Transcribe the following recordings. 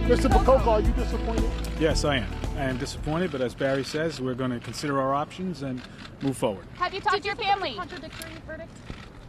Mr. Percoco, are you disappointed? Yes, I am. I am disappointed, but as Barry says, we're going to consider our options and move forward. Have you talked to your family? Contradictory verdict?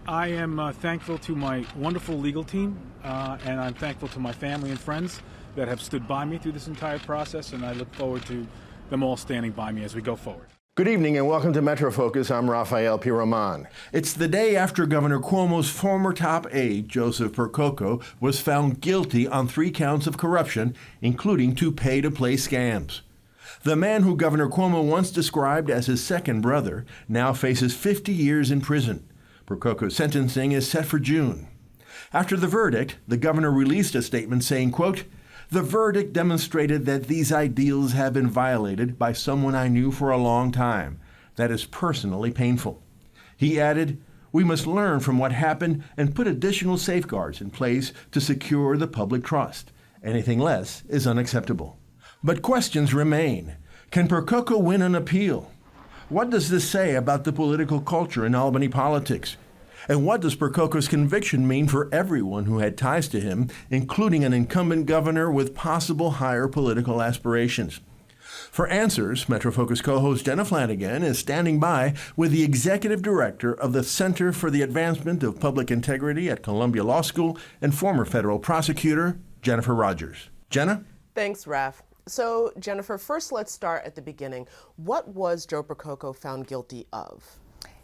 I am thankful to my wonderful legal team, and I'm thankful to my family and friends that have stood by me through this entire process, and I look forward to them all standing by me as we go forward. Good evening and welcome to Metro Focus. I'm Rafael Piroman. It's the day after Governor Cuomo's former top aide, Joseph Percoco, was found guilty on 3 counts of corruption, including 2 pay-to-play scams. The man who Governor Cuomo once described as his second brother now faces 50 years in prison. Percoco's sentencing is set for June. After the verdict, the governor released a statement saying, quote, "The verdict demonstrated that these ideals have been violated by someone I knew for a long time. That is personally painful." He added, "We must learn from what happened and put additional safeguards in place to secure the public trust. Anything less is unacceptable." But questions remain. Can Percoco win an appeal? What does this say about the political culture in Albany politics? And what does Percoco's conviction mean for everyone who had ties to him, including an incumbent governor with possible higher political aspirations? For answers, Metro Focus co-host Jenna Flanagan is standing by with the executive director of the Center for the Advancement of Public Integrity at Columbia Law School and former federal prosecutor Jennifer Rogers. Jenna? Thanks, Raf. So, Jennifer, first let's start at the beginning. What was Joe Percoco found guilty of?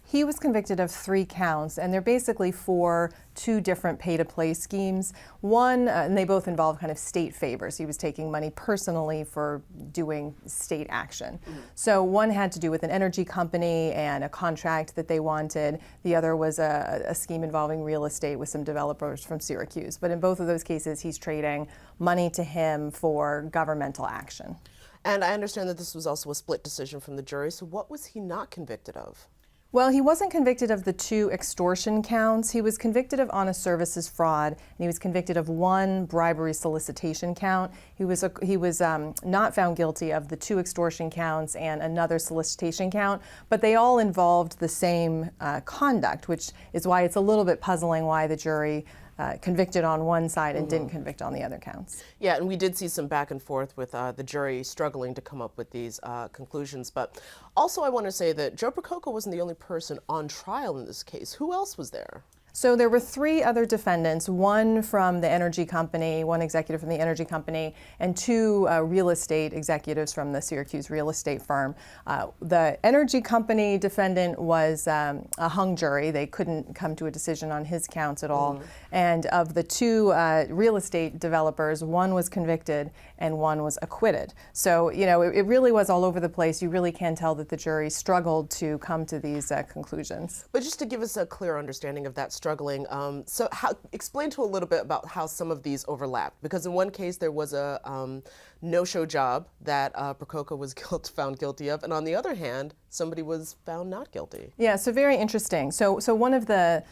He was convicted of 3 counts, and they're basically for 2 different pay-to-play schemes. One, and they both involve kind of state favors. He was taking money personally for doing state action. So one had to do with an energy company and a contract that they wanted. The other was a scheme involving real estate with some developers from Syracuse. But in both of those cases, he's trading money to him for governmental action. And I understand that this was also a split decision from the jury. So what was he not convicted of? Well, he wasn't convicted of the 2 extortion counts. He was convicted of honest services fraud, and he was convicted of 1 bribery solicitation count. He was not found guilty of the 2 extortion counts and another solicitation count, but they all involved the same conduct, which is why it's a little bit puzzling why the jury convicted on one side and didn't convict on the other counts. Yeah, and we did see some back and forth with the jury struggling to come up with these conclusions. But also I want to say that Joe Percoco wasn't the only person on trial in this case. Who else was there? So there were 3 other defendants, 1 from the energy company, 1 executive from the energy company, and 2 real estate executives from the Syracuse real estate firm. The energy company defendant was a hung jury. They couldn't come to a decision on his counts at all. And of the 2 real estate developers, 1 was convicted and 1 was acquitted. So, you know, it really was all over the place. You really can tell that the jury struggled to come to these conclusions. But just to give us a clear understanding of that struggling, so explain to a little bit about how some of these overlapped. Because in one case there was a no-show job that Percoco was found guilty of, and on the other hand, somebody was found not guilty. Yeah, so very interesting. So one of the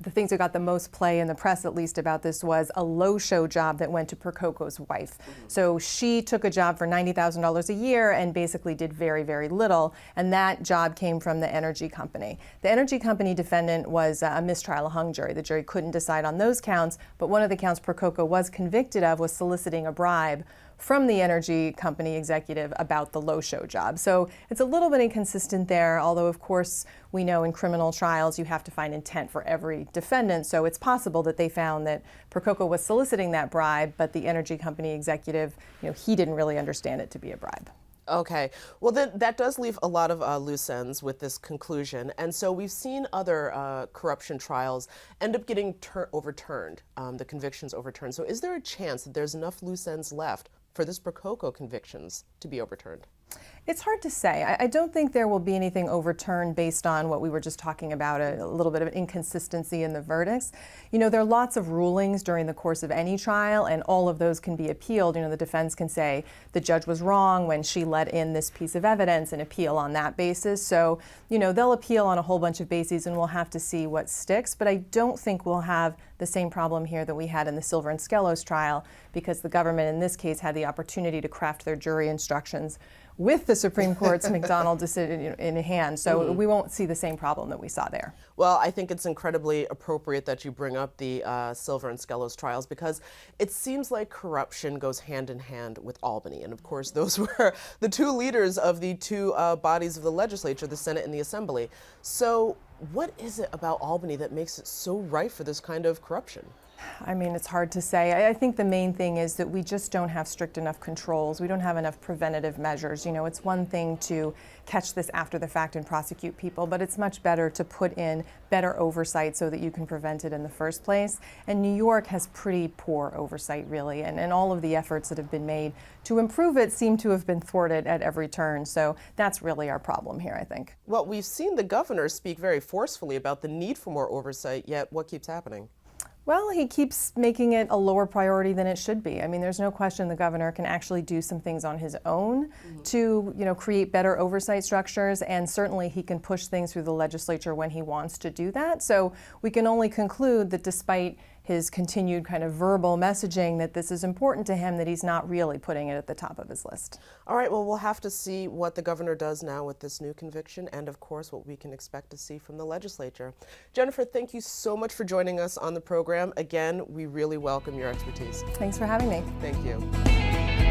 things that got the most play in the press, at least, about this was a low-show job that went to Percoco's wife. So she took a job for $90,000 a year and basically did very, very little, and that job came from the energy company. The energy company defendant was a mistrial, a hung jury. The jury couldn't decide on those counts, but one of the counts Percoco was convicted of was soliciting a bribe from the energy company executive about the low-show job. So it's a little bit inconsistent there, although of course we know in criminal trials you have to find intent for every defendant, so it's possible that they found that Percoco was soliciting that bribe, but the energy company executive, you know, he didn't really understand it to be a bribe. Okay, well then that does leave a lot of loose ends with this conclusion, and so we've seen other corruption trials end up getting overturned, the convictions overturned. So is there a chance that there's enough loose ends left for this Percoco convictions to be overturned? It's hard to say. I don't think there will be anything overturned based on what we were just talking about, a little bit of an inconsistency in the verdicts. You know, there are lots of rulings during the course of any trial, and all of those can be appealed. You know, the defense can say the judge was wrong when she let in this piece of evidence and appeal on that basis. So, you know, they'll appeal on a whole bunch of bases, and we'll have to see what sticks. But I don't think we'll have the same problem here that we had in the Silver and Skelos trial, because the government in this case had the opportunity to craft their jury instructions with the Supreme Court's McDonald decision in hand. So we won't see the same problem that we saw there. Well, I think it's incredibly appropriate that you bring up the Silver and Skelos trials, because it seems like corruption goes hand in hand with Albany. And of course, those were the two leaders of the two bodies of the legislature, the Senate and the Assembly. So what is it about Albany that makes it so rife for this kind of corruption? I mean, it's hard to say. I think the main thing is that we just don't have strict enough controls. We don't have enough preventative measures. You know, it's one thing to catch this after the fact and prosecute people, but it's much better to put in better oversight so that you can prevent it in the first place. And New York has pretty poor oversight, really, and all of the efforts that have been made to improve it seem to have been thwarted at every turn. So that's really our problem here, I think. Well, we've seen the governor speak very forcefully about the need for more oversight, yet what keeps happening? Well, he keeps making it a lower priority than it should be. I mean, there's no question the governor can actually do some things on his own to, create better oversight structures, and certainly he can push things through the legislature when he wants to do that. So we can only conclude that despite his continued kind of verbal messaging that this is important to him, that he's not really putting it at the top of his list. All right, well, we'll have to see what the governor does now with this new conviction, and of course what we can expect to see from the legislature. Jennifer, thank you so much for joining us on the program. Again, we really welcome your expertise. Thanks for having me. Thank you.